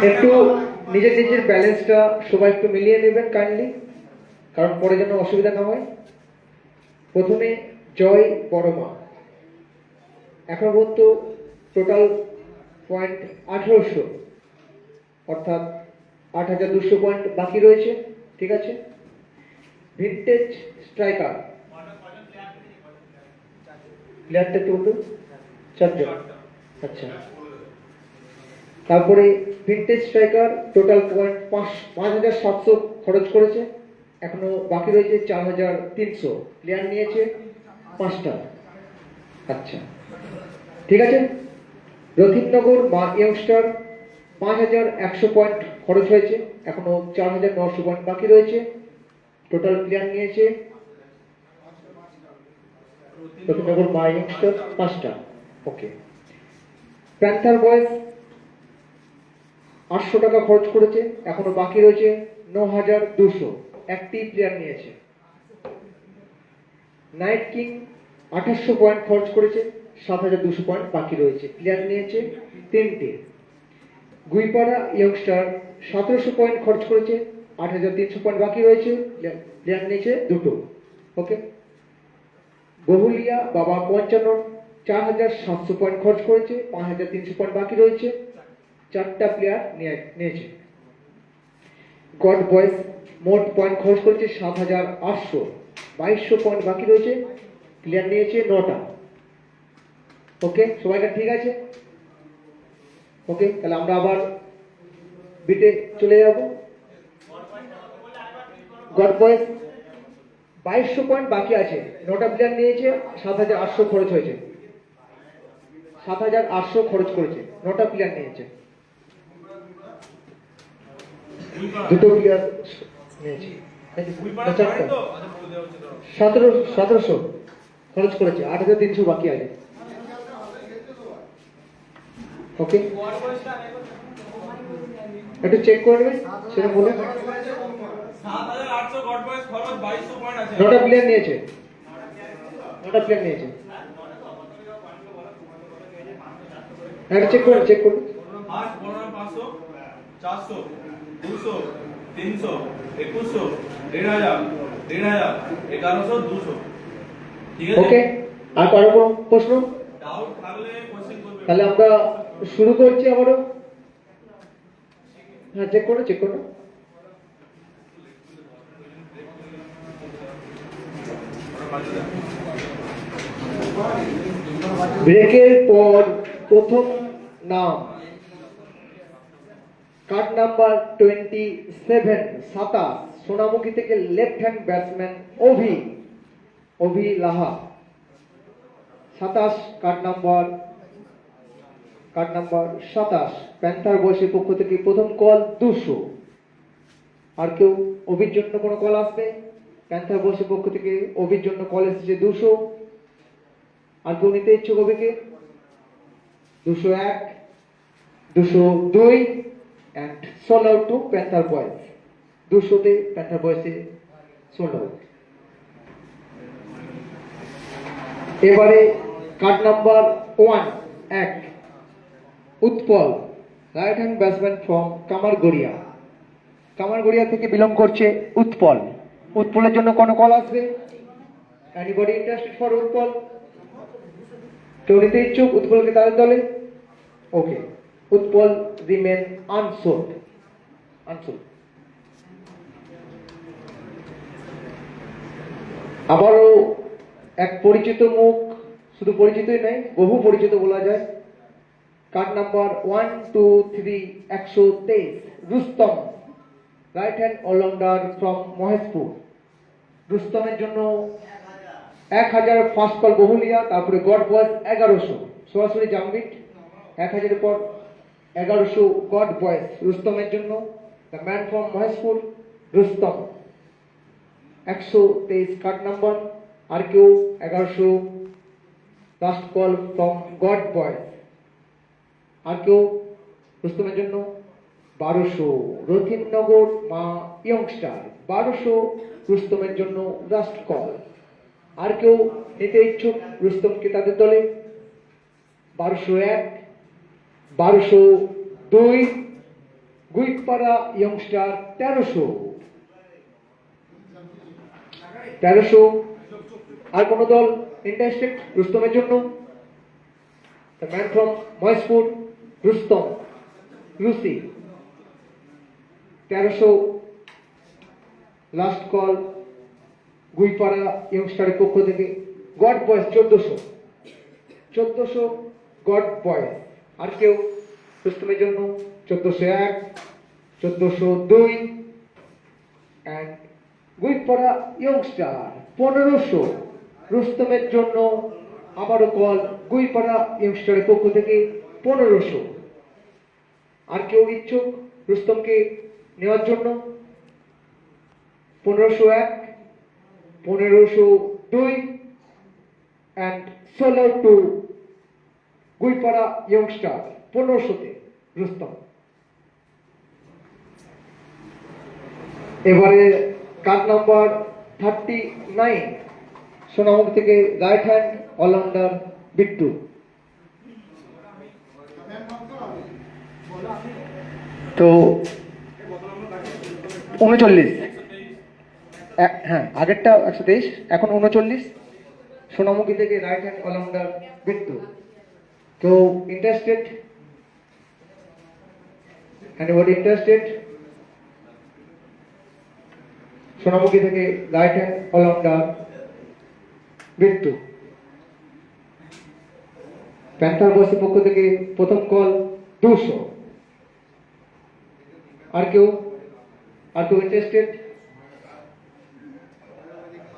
একটু নিজের নিজের ব্যালেন্সটা সবাই একটু মিলিয়ে নেবেন কাইন্ডলি, কারণ পরে যেন অসুবিধা না হয়। প্রথমে জয় বড়মা, এখন পর্যন্ত টোটাল পয়েন্ট 1800, অর্থাৎ 8200 পয়েন্ট বাকি রয়েছে। ঠিক আছে। ভিনটেজ স্ট্রাইকার, প্লেয়ারটা একটু বলুন। 4 জন। আচ্ছা। তারপরে ভিনটেজ স্ট্রাইকার টোটাল পয়েন্ট 5700 খরচ করেছে, এখনো বাকি রয়েছে 4300। প্লেয়ার নিয়েছে 5টা। আচ্ছা, ঠিক আছে। রথীনগর মা ইয়ংস্টার 5100 পয়েন্ট খরচ হয়েছে, এখনো 4900 পয়েন্ট বাকি রয়েছে। টোটাল প্লেয়ার নিয়েছে রথীনগর মা ইয়ংস্টার 5টা। ওকে। প্যান্থার বয়েজ 800 টাকা খরচ করেছে, এখনো বাকি রয়েছে 9200। একটি প্লেয়ার নিয়েছে। নাইট কিং 2800 পয়েন্ট খরচ করেছে, 7200 পয়েন্ট বাকি রয়েছে। প্লেয়ার নিয়েছে 3টে। গুইপাড়া ইয়ংস্টার 1700 পয়েন্ট খরচ করেছে, 8300 পয়েন্ট বাকি রয়েছে। প্লেয়ার নিয়েছে 2টো। ওকে। বহুলিয়া বাবা 55 4700 পয়েন্ট খরচ করেছে, 5300 পয়েন্ট বাকি রয়েছে। 4টা প্লেয়ার নিয়েছে। গড বয়েজ মোট পয়েন্ট খরচ করেছে 7800, 2200 পয়েন্ট বাকি রয়েছে। প্লেয়ার নিয়েছে 9টা। ওকে, সবাইটা ঠিক আছে? ওকে, তাহলে আমরা আবার বিটে চলে যাব। গড বয়েজ 2200 পয়েন্ট বাকি আছে, 9টা প্লেয়ার নিয়েছে, 7800 খরচ হয়েছে। 7800 খরচ করেছে, 9টা প্লেয়ার নিয়েছে। 2টো প্লেয়ার নিয়েছে। 1700 খরচ করেছে, 8300 বাকি আছে। ওকে, একটু চেক করে নেবেন সেটা বলে। 7800 গড বয়েজ খরচ 2200 পয়েন্ট আছে। 9টা প্লেয়ার নিয়েছে। 9টা প্লেয়ার নিয়েছে। এটা চেক করুন, চেক করুন। 8 15 500 400 200 300 2100 1500 1500 1100 200। ঠিক আছে? ওকে, আর কারো কোনো প্রশ্ন? ডাউট থাকলে কোশ্চেন করবে। তাহলে আমরা শুরু করছি আবারও। হ্যাঁ, চেক করো, চেক করো। ব্রেকের পর প্রথম নাম, কার্ড নাম্বার 27, 27, সোনামুখী থেকে লেফট হ্যান্ড ব্যাটসম্যান অভি লাহা। 27 card number 27। প্যান্থার বয়সের পক্ষ থেকে প্রথম কল 200। আর কেউ অভির জন্য কোনো কল আসবে? প্যান্থার বয়সের পক্ষ থেকে অভির জন্য কল এসেছে 200। আর কেউ নিতে ইচ্ছুক অভিকে? 201, 202 and sold out to panther boys. 200তে প্যান্থার বয়েজে সোল্ড আউট। এবারে card number 1, Utpal, right hand batsman from Kamargoria থেকে বিলং করছে উৎপল। উৎপলের জন্য কোনো কল আসবে? Anybody interested for Utpal? কেউ নিতে ইচ্ছুক উৎপলকে তাদের দলে? Okay, Utpal remain unsold. আবারও এক পরিচিত মুখ, শুধু পরিচিতই নয়, বহু পরিচিত বলা যায়। Card number 1, 2, 3, 123, Rustam, right hand allrounder from Maheshpur. রুস্তমের জন্য 1000 ফার্স্ট কল বহুলিয়া, তারপরে গড বয়েজ 1100, সরাসরি জাম্বিট। 1000 পর 1100 গড বয়েজ রুস্তমের জন্য, the man from Maheshpur, Rustam. 123 card number. আর কেউ? 1100 last call from god boys. আর কেউ রুস্তমের জন্য? 1200 রথীনগর মা ইয়ংস্টার, 1200 রুস্তমের জন্য লাস্ট কল। আর কেউ নিতে ইচ্ছুক রুস্তমকে তাদের দলে? 1201, 1202 গুইপাড়া ইয়ংস্টার 1300। আর কোন দল ইন্টারেস্টেড রুস্তমের জন্য? The man from Maheshpur, Rustam, Rusi, 1300। Last call Guipara ইয়ংস্টারের পক্ষ থেকে। গড বয়েস 1400 গড বয়েস। আর কেউ রুস্তমের জন্য? 1401, 1402 অ্যান্ড গুইপাড়া ইয়ংস্টার 1500 রুস্তমের জন্য। আবারও কল গুইপাড়া ইয়ংস্টারের পক্ষ থেকে 1500। আর কেউ ইচ্ছুক রুস্তমকে নেওয়ার জন্য? 1501, 1502 অ্যান্ড 16 গুইপাড়া ইয়ংস্টার 1500-তে রুস্তম। এবারে কার্ড নাম্বার 39 সোনামুখ থেকে রাইট হ্যান্ড অলরাউন্ডার বিট্টু। তো 39, হ্যাঁ আগেরটা 123, এখন 39 সোনামুখী থেকে রাইট হ্যান্ড অলরাউন্ডার বিট্টু। তো ইন্টারেস্টেড? Anybody interested? সোনামুখী থেকে right hand allrounder Bittu. Panther বসের পক্ষ থেকে প্রথম কল 200। আর কেউ ইন্টারেস্টেড?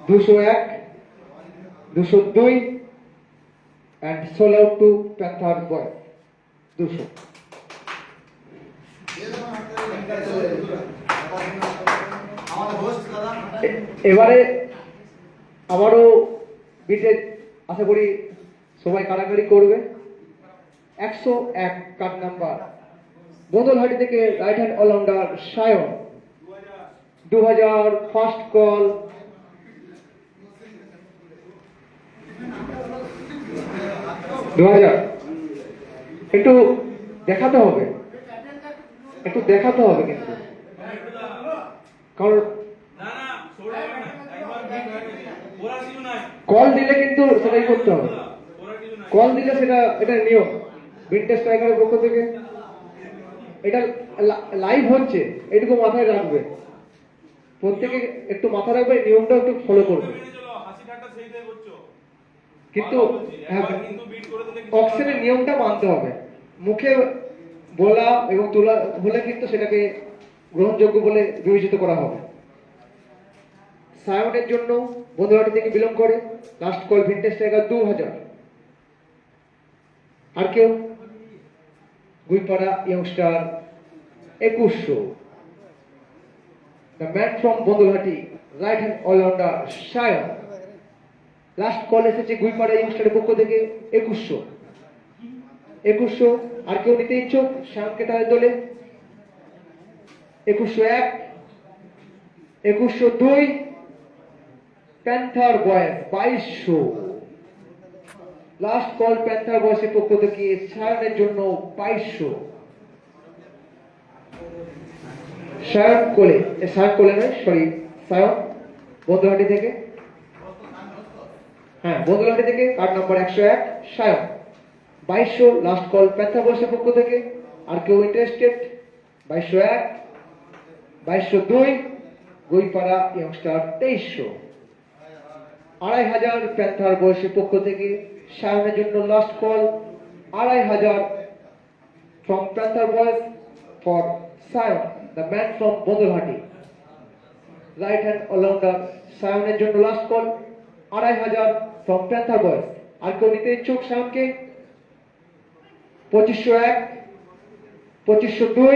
201, 202 and 16 প্যান্থার বয় 200। এবারে আবারও বিটে আশা করি সবাই কারাকারি করবে। 101 কার্ড নাম্বার বদলহাটি থেকে right hand allrounder Sayan 2000 first call. একটু দেখাতে হবে কিন্তু কারণ কল দিলে কিন্তু সেটাই করতে হবে। কল দিলে এটা নিয়ম ভিনটেজ স্ট্রাইকারের পক্ষ থেকে। এটা লাইভ হচ্ছে, এটুকু মাথায় রাখবে, প্রত্যেকে একটু মাথায় রাখবে, নিয়মটা একটু ফলো করবে। কিন্তু অকশনের নিয়মটা মানতে হবে। মুখে বলা এবং তোলা হলে কিন্তু সেটাকে গ্রহণযোগ্য বলে বিবেচিত করা হবে। সায়নের জন্য বন্ধুহাটি থেকে বিলং করে লাস্ট কল ভিনটেজ স্ট্রাইকার 2000। আর কেউ? Guipara youngster 2100। The man from Bandhuhati right hand allrounder Sayan. Last call এসেছে গুইপাড়া ইয়ংস্টারের পক্ষ থেকে 2100। আর কেউ নিতে ইচ্ছুক সায়নকে তাদের দলে? 2101, 2102 প্যান্থার বয়েস 2200। লাস্ট কল প্যান্থার বয়েসের পক্ষ থেকে সায়নের জন্য 2200। সায়ন বন্ধুহাটি থেকে, বন্ধুহাটি থেকে card number 101 Sayan 2200। Last call panther বয়েসের পক্ষ থেকে। আর কেউ ইন্টারেস্টেড? 2201, 2202 গুইপাড়া ইয়ংস্টার 2300। 2500 প্যান্থার বয়সের পক্ষ থেকে সায়নের জন্য last call 2500 from panther boys for Sayan, the man from Badalhati right hand allrounder সায়নের জন্য লাস্ট কল 2500 ফ্রম প্যান্থার বয়েস। আর কেউ নিতে ইচ্ছুক সায়নকে? 2501, 2502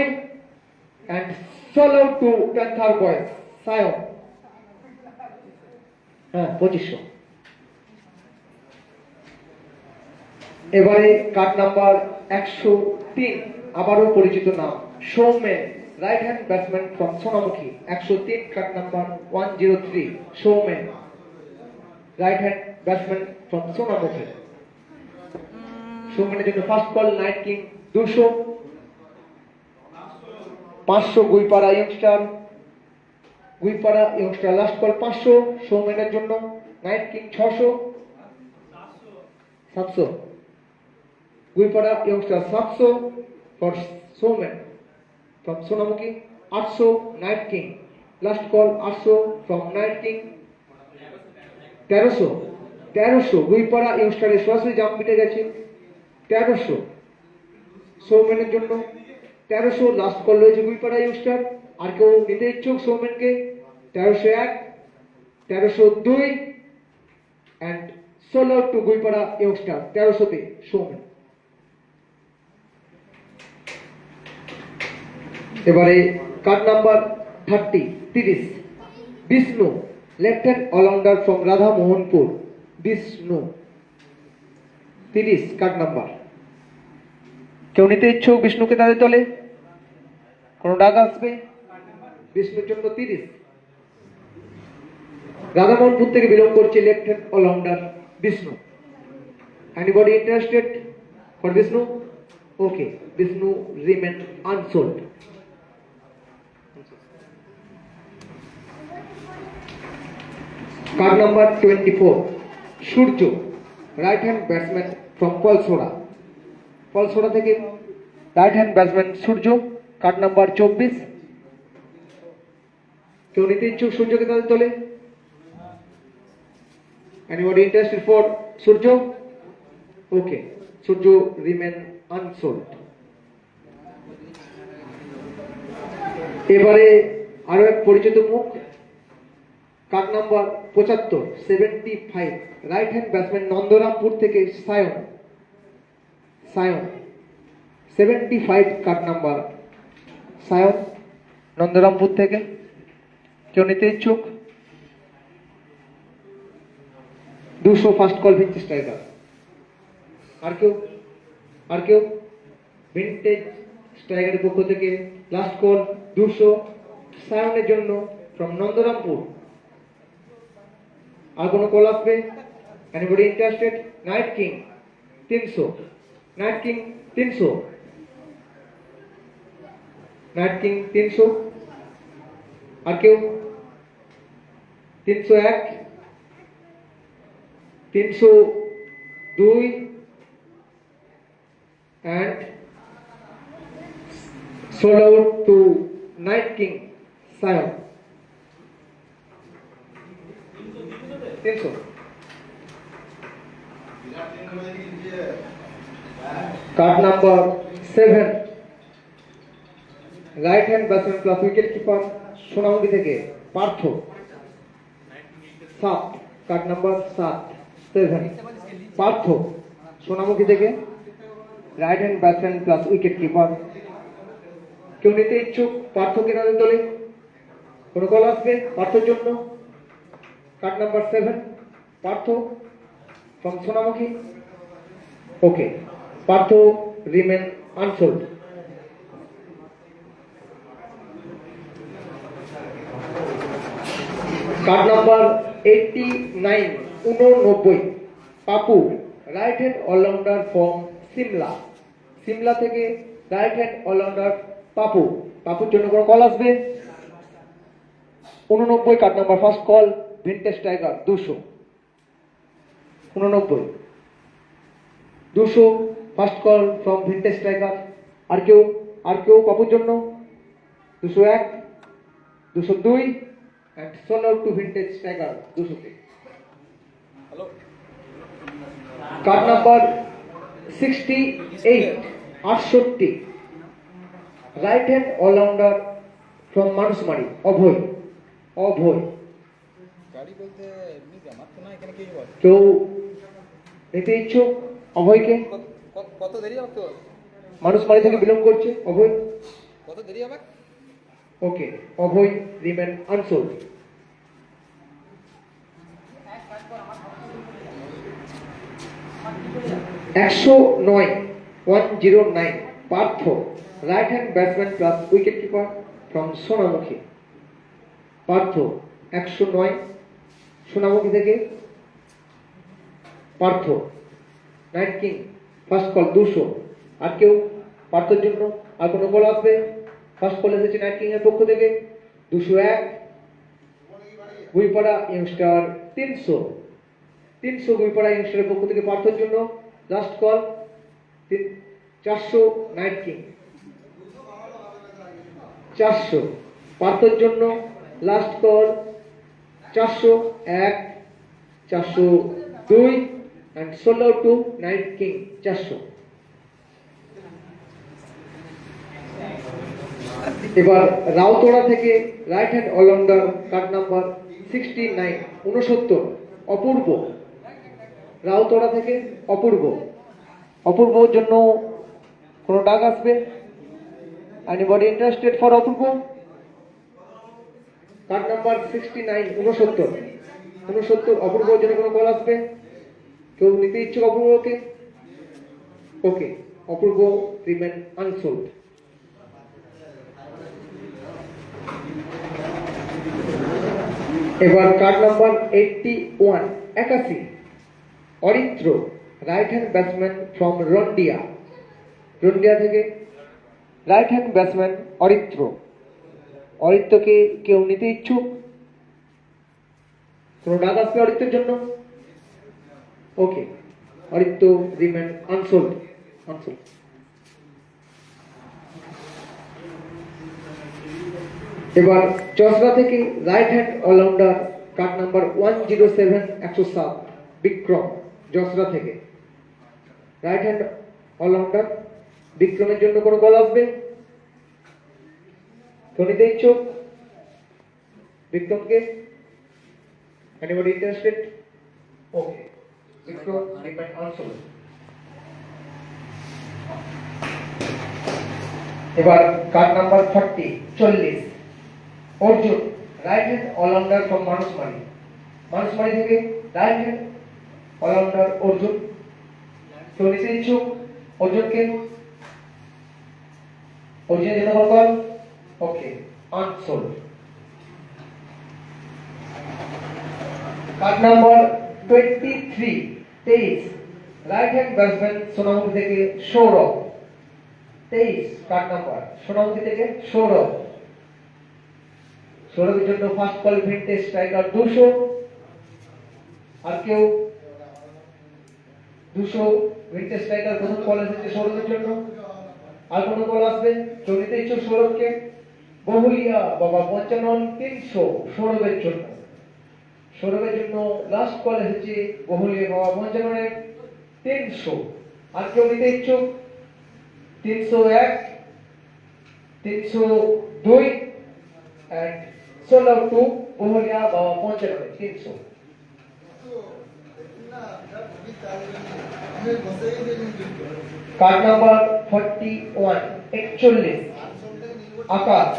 and 16 প্যান্থার বয়েস সায়ন। 2500। এবারে কার্ড নাম্বার 103 আবারও পরিচিত নাম Soumen right hand batsman from Sonamukhi. 103 card number 103 Soumen right hand batsman from Sonamukhi. সৌমেনের জন্য first call knight king 200। 500 Guipara youngster last call 500 সৌমেনের জন্য। Knight king 600 700 Guipara youngster 700 for Soumen from Sonamukhi. 800 knight king last call 800 from knight king. 1300 Guipara ইয়ংস্টারের সরাসরি jump মিটে গেছে। 1300 সৌমেনের জন্য। 1300 লাস্ট কল রয়েছে গুইপাড়া ইয়ংস্টার। আর কেউ নিতে ইচ্ছুক সৌমেনকে? 1301 1302 and sold to Guipara youngster 1300 তে সৌমেন। এবারে card number 30 Bishnu left hand allrounder from Radha Mohanpur. Bishnu 30 card number. কেউ নিতে ইচ্ছুক বিষ্ণুকে তাদের দলে? কোন ডাক আসবে? বিষ্ণুর জন্য 30। রাধা মোহনপুর থেকে বিলং করছে left hand allrounder Bishnu. Anybody interested for Bishnu? Okay, Bishnu remain unsold. Card number 24 Surya right hand batsman from Kalsora থেকে right hand batsman Surya. Card number 24। কেউ নিতে ইচ্ছুক সূর্যকে তাদের দলে? Anybody interested for Surya? Okay, Surya remain unsold. এবারে আরো এক পরিচিত মুখ। Card number 75 right hand batsman Nandarampur থেকে সায়ন 75 কার্ড নাম্বার সায়ন নন্দরামপুর থেকে। কেউ নিতে ইচ্ছুক? 200 ফার্স্ট কল ভিন্টেজ টাইগার। আর কেউ ভিন্টেজ স্ট্রাইকারের পক্ষ থেকে লাস্ট কল 200 সায়নের জন্য ফ্রম নন্দরামপুর। আর কোনো কল আসবে? Anybody interested? Night king 300 night king 300 night king 300। আর কেউ? 301 302 and sold out to Night King Sion 300। Card number 7 right hand batsman plus wicket keeper Sonamukhi থেকে পার্থ 7। কার্ড নাম্বার 7 পার্থ সোনামুখী থেকে right hand batsman plus wicket keeper. কেউ নিতে ইচ্ছুক পার্থকে তাদের দলে? কোনো call আসবে পার্থর জন্য? Card number 7 Partha from Sonamukhi. Okay, Partha remain unsold. Card number 89 Papu right hand allrounder from Simla থেকে রাইট হ্যান্ড অলরাউন্ডার পাপুর জন্য কোনো কল আসবে? 89 card number first call vintage tiger 200 first call from vintage tiger. আর কেউ পাপুর জন্য? 201 202 and sold out to vintage tiger 200 তে। Card number 68 right hand allrounder from Manushmari Abhay. কেউ নিতে ইচ্ছুক অভয়কে? কত দেরি হবে তো? মানুষমারি থেকে বিলং করছে অভয়। কত দেরি হবে? Okay, Abhay remain unsold. $109 Partha right hand batsman plus wicket keeper from Sonamukhi. Partha 109 Sonamukhi থেকে Partha knight king first call 200। আর কেউ পার্থর জন্য? আর কোনো কল আসবে? ফার্স্ট কল এসেছে নাইট কিং এর পক্ষ থেকে 201, গুইপাড়া ইয়ংস্টার 300 গুইপাড়া ইয়ংস্টারের পক্ষ থেকে পার্থর জন্য লাস্ট কল 400 নাইট কিং 400 পার্থর জন্য last call 401, 402 and sold out to knight king 400। এবার রাউতোড়া থেকে right hand allrounder card number 69 69 Apurba, Rautora থেকে অপূর্বর জন্য কোন ডাক আসবে? Anybody interested for Apurba? Card number 69 69 অপূর্বর জন্য কোনো কল আসবে? কেউ নিতে ইচ্ছুক অপূর্বকে? Okay, Apurba remain unsold. এবার card number 81 81 Aritra, right hand batsman from রন্ডিয়া থেকে রাইট হ্যান্ড ব্যাটসম্যান অরিত্রকে কেউ নিতে ইচ্ছুক? কোন ডাক আসবে অরিত্রের জন্য? Okay, Aritra remain unsold. এবার চসরা থেকে right hand allrounder card number 107 107 Bikram, Jasra থেকে রাইট হ্যান্ড অলরাউন্ডার বিক্রমের জন্য কোনো কল আসবে? কেউ নিতে ইচ্ছুক বিক্রমকে? Anybody interested? Okay, Bikram remain unsold. এবার card number 40 Arjun, right hand allrounder from Manushmari থেকে রাইট হ্যান্ড অলরাউন্ডার অর্জুন, কেউ নিতে ইচ্ছুক অর্জুনকে? অর্জুনের জন্য call? Okay, unsold. Card number 23 right hand batsman Sonamukhi থেকে সৌরভ, 23 কার্ড নাম্বার সোনামুখী থেকে সৌরভের জন্য ফার্স্ট কল ভিন্টেজ স্ট্রাইকার 200। আর কেউ? 200 ভিন্টেজ স্ট্রাইকার প্রথম কল এসেছে সৌরভের জন্য। আর কোনো কল আসবে? কেউ নিতে ইচ্ছুক সৌরভকে? বহুলিয়া বাবা 55 300 সৌরভের জন্য লাস্ট কল এসেছে বহুলিয়া বাবা 55 300। আর কেউ নিতে ইচ্ছুক? 301 302 and sold out to বহুলিয়া বাবা 55 300। Card number 41 41 Akash,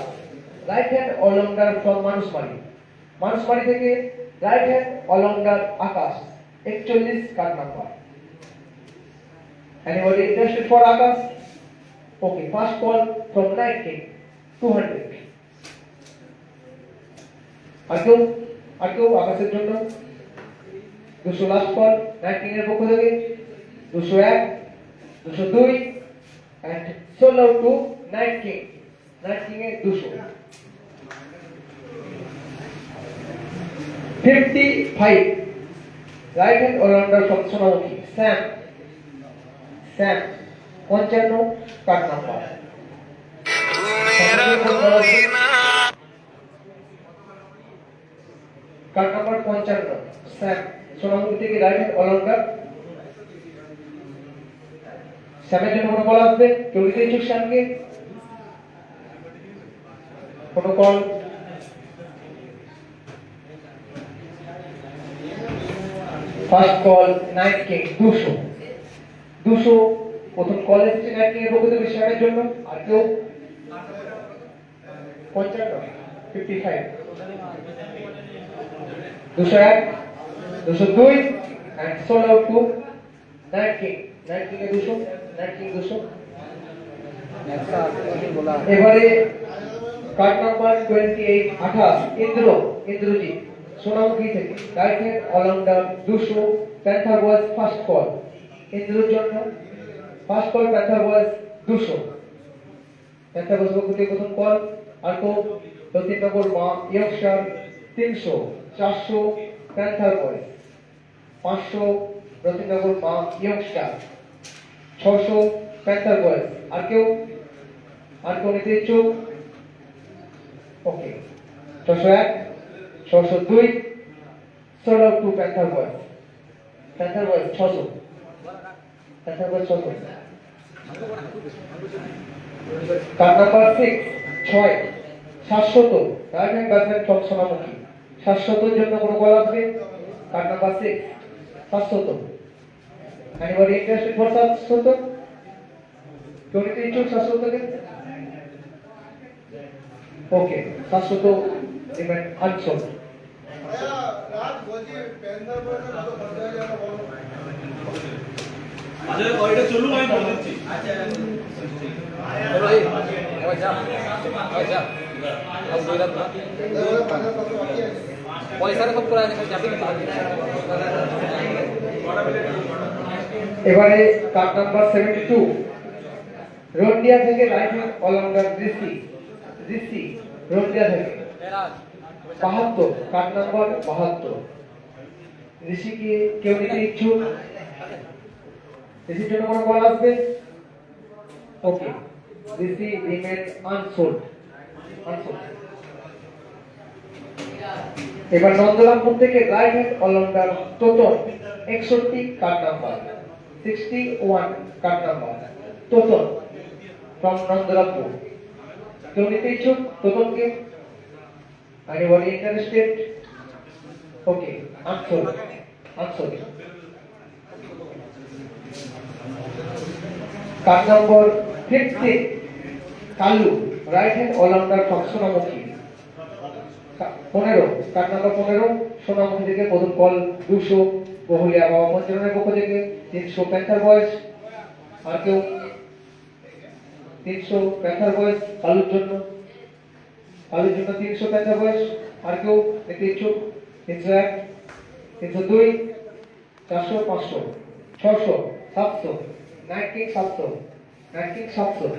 right hand allrounder from Manushmari থেকে right hand allrounder Akash 41 card number. Anybody interested for Akash? Okay, first call from knight king 200। আর কেউ আকাশের জন্য? 200 লাস্ট কল নাইট কিং এর পক্ষ থেকে 201 202 and sold out to knight king এর 200। 55 right hand allrounder from Sonamukhi Sam 55 card number. Card number 55 Sam Sonamukhi থেকে right hand allrounder. স্যামের জন্য কোনো কল আসবে? কেউ নিতে ইচ্ছুক স্যামকে? কোনো call? First call knight king 200 প্রথম কল এসেছে নাইট কিং এর পক্ষ থেকে স্যামের জন্য। আর কেউ? 55 201 202 and sold out to knight king এর 200 নাইট কিং 200। এবারে কার্ড নাম্বার 28 ইন্দ্রজিৎ সোনামুখী থেকে right hand allrounder 200 panther boys first call. ইন্দ্রর জন্য first call panther boys 200। Panther boys পক্ষ থেকে প্রথম কল আর কেউ 3 নম্বর মা ইয়ংস্টার 300 400 প্যান্থার বয়েজ 500 3 নম্বর মা ইয়ংস্টার 600 প্যান্থার বয়েজ আর কেউ নিতে ইচ্ছুক ওকে 601 602 soul out to panther boys 600 panther boys 600 card number 6 6 700 right hand batsman from Sonamukhi 700 এর জন্য কোনো বল আসবে card number 6 700 anybody interested for 700 কেউ নিতে ইচ্ছুক 700 থেকে ওকে 700 রিমেন আনসোল্ড আচ্ছা ওইটা চলুক আমি বলে দিচ্ছি চলো এবার যা আর দুই রাত না পয়সাটা সব করে আছে চাবি এবারে কার্ড নাম্বার 72 রন্ডিয়া থেকে রাইট হ্যান্ড অলরাউন্ডার ঋষি রন্ডিয়া থেকে 72 কার্ড নাম্বার 72 ঋষিকে কেউ নিতে ইচ্ছুক ঋষির জন্য কোনো বল আসবে ওকে ঋষি রিমেন আনসোল্ড এবার নন্দলামপুর থেকে right hand allrounder Totan 61 card number 61 card number Totan from Nandalampur কেউ নিতে ইচ্ছুক তোতনকে anybody interested okay unsold card number 50 Kalu right hand allrounder from Sonamukhi 15 card number 15 Sonamukhi থেকে প্রথম কল 200 বহুলিয়া বাবা পঞ্চাননের পক্ষ থেকে 300 প্যান্থার বয়েজ আর কেউ 300 প্যান্থার বয়েজ কালুর জন্য 300 প্যান্থার বয়েজ আর কেউ নিতে ইচ্ছুক 301 302 400 500 600 700 700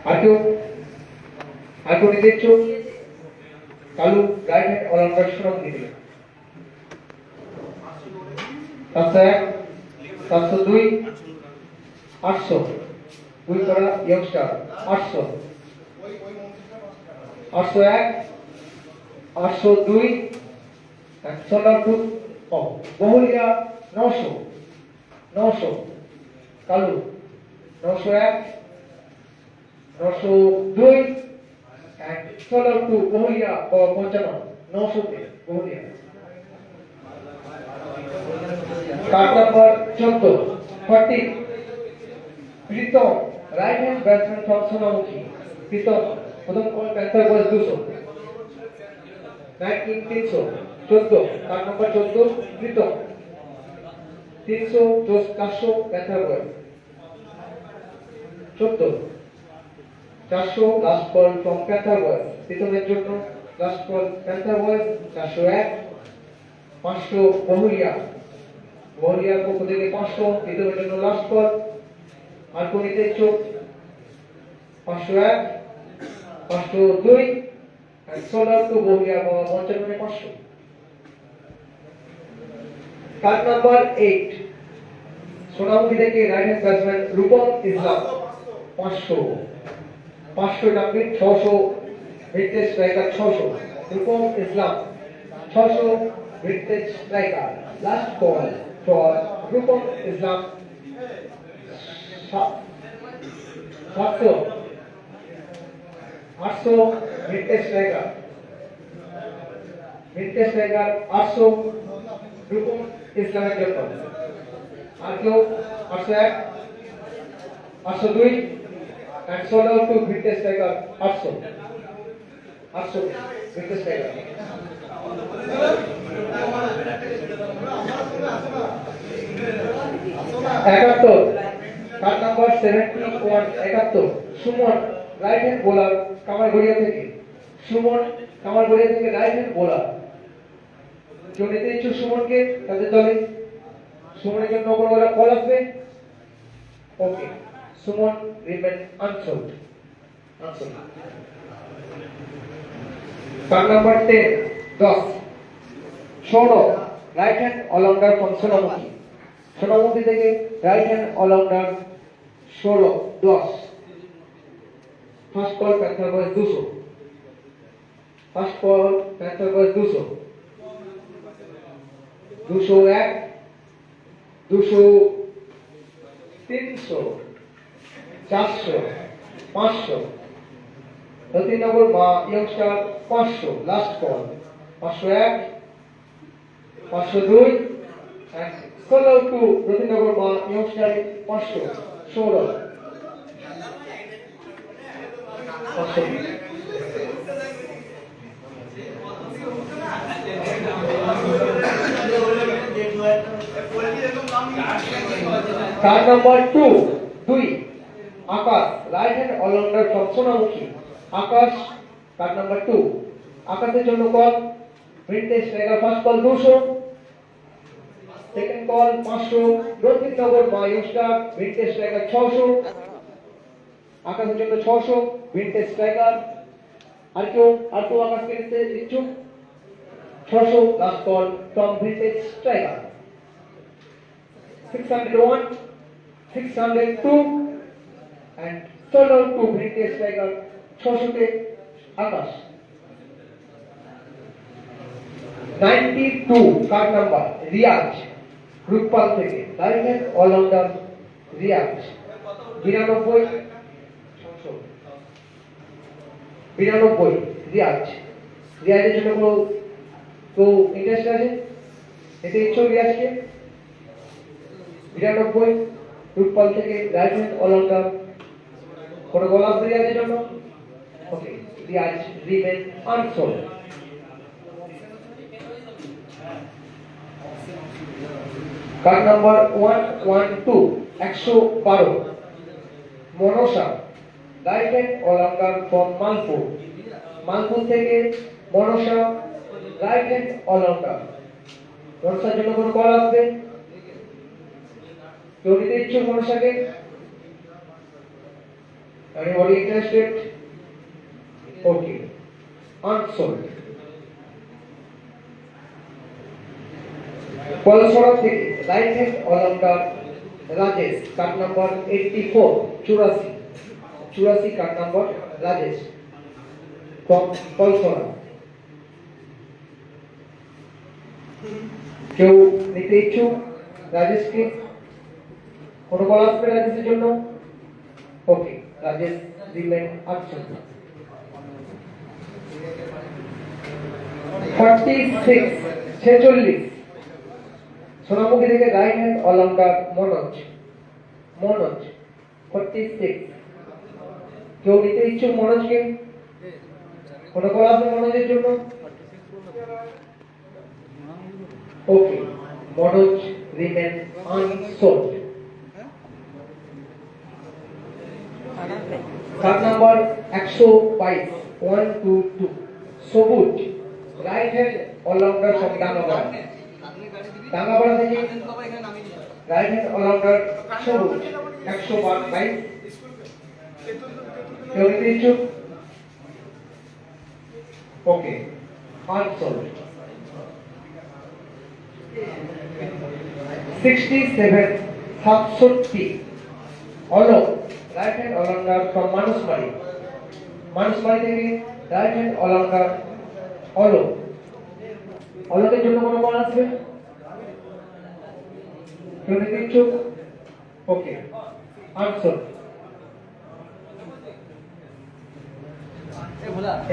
আর কেউ নিতে ইচ্ছুক কালু রাইট হ্যান্ড অলরাউন্ডার সুরম দিবে 701 702 800 দুই করা ইয়ংস্টার 800 801 802 সোনারপুর বহুলিয়া 900 কালু 901 902 and সোনারপুর বহুলিয়া 55 900 তে Bahulia card number 14 40 Pritam right hand batsman from Sonamukhi Pritam প্রথম call panther boys 200 300 14 card number 14 Pritam 300 400 panther boys 14 400 last call from panther boys প্রীতমের জন্য লাস্ট কল প্যান্থার বয়েজ 401 500 বহুলিয়ার পক্ষ থেকে 500 প্রীতমের জন্য লাস্ট কল আর কোন নিতে ইচ্ছুক 501 502 and sold out to বহুলিয়া বাবা পঞ্চাননে 500 কার্ড নাম্বার 8 সোনামুখী থেকে right hand batsman Rupam Islam 500 W 600 vintage striker 600 Rupam Islam 600 vintage striker last call for Rupam Islam 700 800 vintage striker 800 Rupam ইসলামের জন্য আর কেউ 801 802 and sold out to vintage striker 800 vintage striker একাত্তর card number 71 71 Suman right hand bowler Kamargoria থেকে right hand bowler কেউ নিতে ইচ্ছুক সুমনকে তাদের দলে সুমনের জন্য কোনো কল আসবে ওকে Suman remain unsold. Card number 10, 10. Shono, right hand all-rounder from Sonamuki. Sonamuki থেকে right hand all-rounder 16, 10. First call Panther Boys 200. First call Panther Boys 200. 201, 200, 300, 400, 500. तीन number youngster 500 last call 501 502 and sold to तीन number youngster 500 16 card number 2 Akash right hand allrounder from Sonamukhi Akash card number 2 आकाशের জন্য call vintage tiger first call 200 second call 500 Rohit Nagar মায়ুস্টার vintage tiger 600 আকাশের জন্য 600 vintage tiger আর কেউ আকাশকে নিতে ইচ্ছুক 600 last call from vintage tiger 601 602 and solo to British Tiger 600 তে আকাশ 92 কার্ড নাম্বার রিয়াজ রূপপাল থেকে রাইট হ্যান্ড অলরাউন্ডার রিয়াজ 92 রিয়াজের জন্য কোনো ইন্টারেস্ট আছে এতে ইচ্ছুক রিয়াজকে 92 রূপপাল থেকে রাইট হ্যান্ড অলরাউন্ডার কোনো গোলাপ রিয়াজের জন্য okay Riyaz remain unsold card number 112 112 Mansa right hand allrounder from Malpur থেকে মনসা রাইট হ্যান্ড অলরাউন্ডার মনসার জন্য কোনো কল আসবে কেউ নিতে ইচ্ছুক মনসাকে Anybody interested? Okay. Unsold. Palsora থেকে right hand all-rounder Rajesh card number 84 84 card number Rajesh from Palsora. কেউ নিতে ইচ্ছুক রাজেশকে কোনো কল আসবে রাজেশের জন্য ওকে রাজেশ রিমেন আনসোল্ড 46 সোনামুখী থেকে রাইট হ্যান্ড অলরাউন্ডার মনোজ 46 কেউ নিতে ইচ্ছুক মনোজকে কোনো কল আসবে মনোজের জন্য okay Manoj remain unsold card number 122 122 Sabuj right hand allrounder from Dangapara থেকে রাইট হ্যান্ড অলরাউন্ডার সবুজ 122 কেউ নিতে ইচ্ছুক okay unsold 67 67 Alok right hand allrounder from Manushbari থেকে রাইট হ্যান্ড অলরাউন্ডার অলোকের জন্য কোনো কল আসবে কেউ নিতে ইচ্ছুক ওকে আনসোল্ড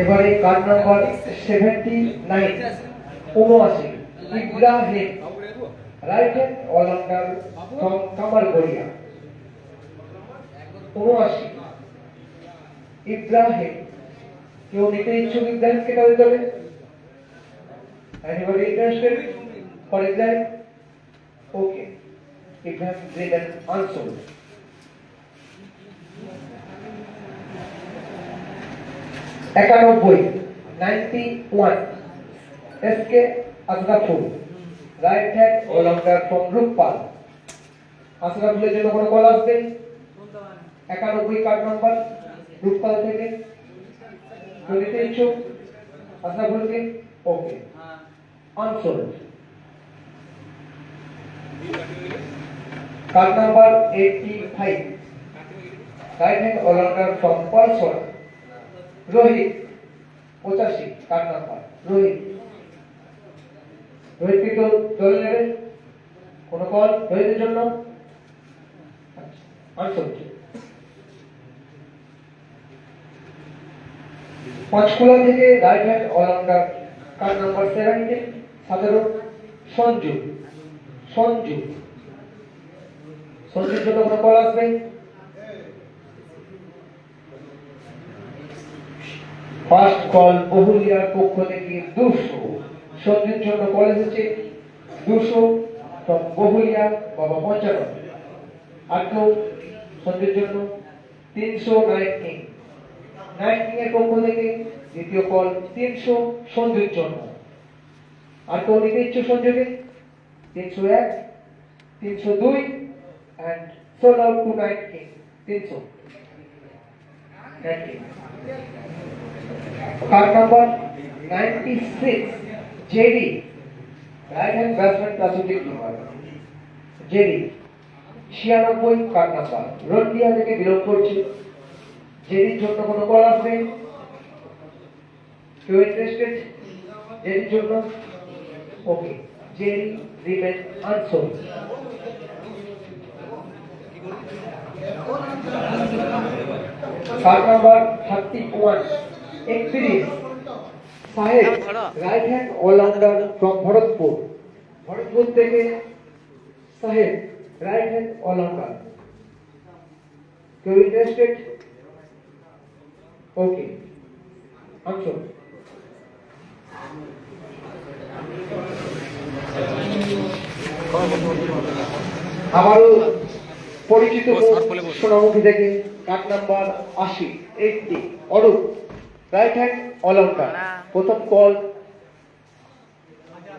এবারে card number 79 Ibrahim right hand allrounder from Kamargoria 79 Ibrahim কেউ নিতে ইচ্ছুক ইব্রাহিমকে তাহলে যাবে Anybody interested for Ibrahim? Okay. Ibrahim remain unsold. 91 SK Asraful right hand all-rounder from Rupal Asraful's জন্য কোনো কল আসবে 91 কার্ড নাম্বার রূপতলা থেকে কেউ নিতে ইচ্ছুক আশরাফুলকে okay unsold card number 85 right hand allrounder from Palsora Rohit 85 card number Rohit কি তো দলে নেবে কোন কল রোহিতের জন্য আনসোল্ড পাঁচকুলা থেকে right hand allrounder card number 17 17 Sanju সঞ্জুর জন্য কোনো কল আসবে ফার্স্ট কল বহুলিয়ার পক্ষ থেকে 200 সঞ্জুর জন্য কল এসেছে 200 from বহুলিয়া বাবা 95 আর কেউ সঞ্জুর জন্য 319 এর পক্ষ থেকে দ্বিতীয় কল 300 সঞ্জুর জন্য আর কেউ নিতে ইচ্ছুক সঞ্জুকে 301 302 and sold out to 19 300 card number 96 JD right hand batsman classic number JD 96 card number রন্ডিয়া থেকে বিলং করছে জেডির জন্য কোনো কল আসবে কেউ ইন্টারেস্টেড জেডির জন্য okay JD remain unsold card number 31 31 Saheb right hand allrounder from Bharatpur থেকে সাহেব রাইট হ্যান্ড অলরাউন্ডার কেউ ইন্টারেস্টেড ওকে আনসোল্ড আবারও পরিচিত সোনামুখী থেকে card number 80 Arup right hand allrounder প্রথম কল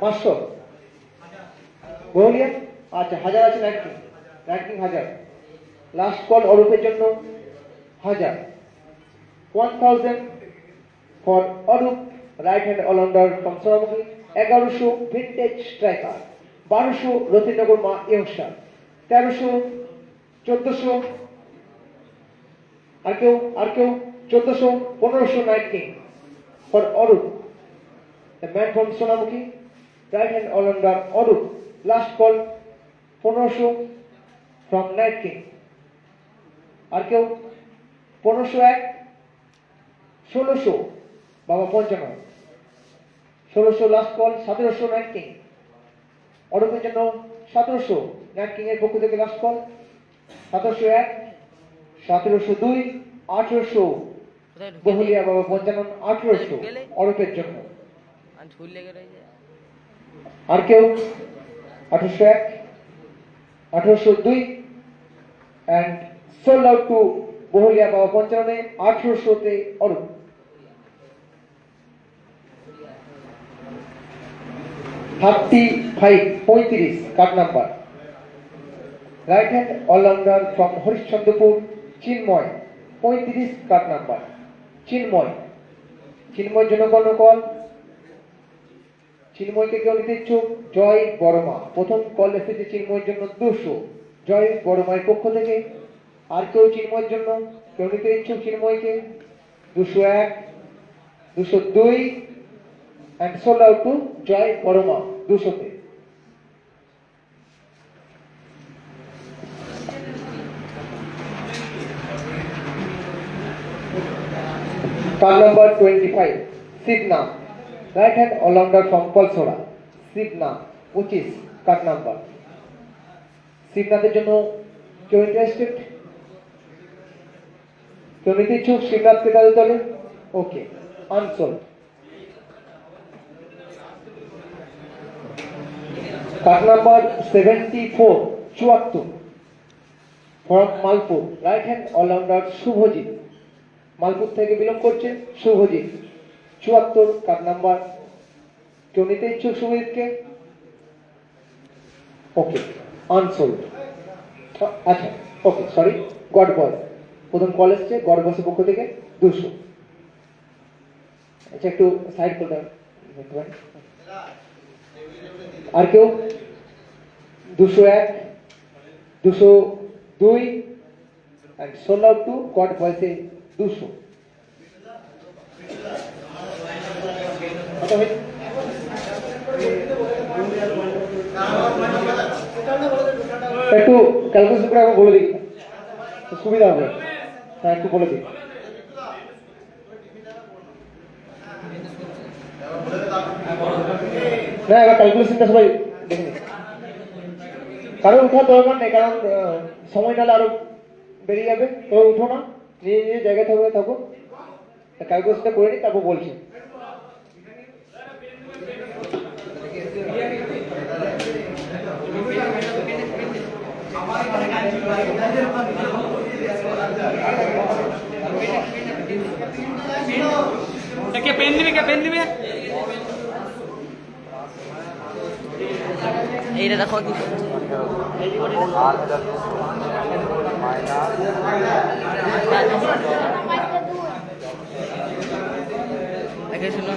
500 বলিয়া আচ্ছা 1000 আছে র্যাঙ্কিং 1000 লাস্ট কল অরূপের জন্য 1000 for Arup right hand allrounder from Sonamukhi 1100 vintage striker 1200 Ratinagar মা ইয়ংস্টার 1300 1400 আর কেউ 1400 1500 knight king for Arup the man from Sonamukhi right hand allrounder Arup last call 1500 from knight king আর কেউ 1501 1600 বাবা 55 1600 লাস্ট কল 1700 নাইট কিং অরূপের জন্য 1700 নাইট কিং এর পক্ষ থেকে লাস্ট কল 1701 1702 1800 বহুলিয়া বাবা 55 1800 অরূপের জন্য আর কেউ 1801 1802 and sold out to বহুলিয়া বাবা 55 1800 তে অরূপ পঁয়ত্রিশ card number right hand allrounder from Harishchandrapur Chinmoy 35 card number চিন্ময়ের জন্য কোনো কল চিন্ময়কে কেউ নিতে ইচ্ছুক জয় বর্মা প্রথম কল এসেছে চিন্ময়ের জন্য 200 জয় বর্মার পক্ষ থেকে আর কেউ চিন্ময়ের জন্য কেউ নিতে ইচ্ছুক চিন্ময়কে 201 202 and sold out to জয় বর্মা 200 তে card number 25 Sidna right hand all-rounder from Palsora Sidna 25 card number Sidnaদের জন্য কেউ ইন্টারেস্টেড কেউ নিতে ইচ্ছুক শিবনাথকে তাদের দলে okay unsold card number 74 74 from Malpur right hand allrounder Subhajit Malpur থেকে বিলং করছে শুভজিৎ 74 কার্ড নাম্বার কেউ নিতে ইচ্ছুক শুভজিৎকে ওকে আনসোল্ড আচ্ছা ওকে সরি গড বয় প্রথম কল এসছে গড়বসের পক্ষ থেকে 200। আচ্ছা একটু সাইড করে দাও। আর কেউ? 201, 202 and sold out to God voice 200। কত হয়েছে? একটু ক্যালকুলেশন করে আমাকে বলে দিই, সুবিধা হবে। হ্যাঁ একটু বলে দিই। না এবার ক্যালকুলেশনটা সবাই দেখে নিন। কারণ উঠার দরকার নেই, কারণ সময় নাহলে আরো বেরিয়ে যাবে। তো উঠো না, নিজে নিজে জায়গায় থাকবে, থাকো। ক্যালকুলেশনটা করে নিই, তারপর বলছি। क्या पेन दिबे, क्या पेन दिबे? এইটা দেখো কি আগে শুনো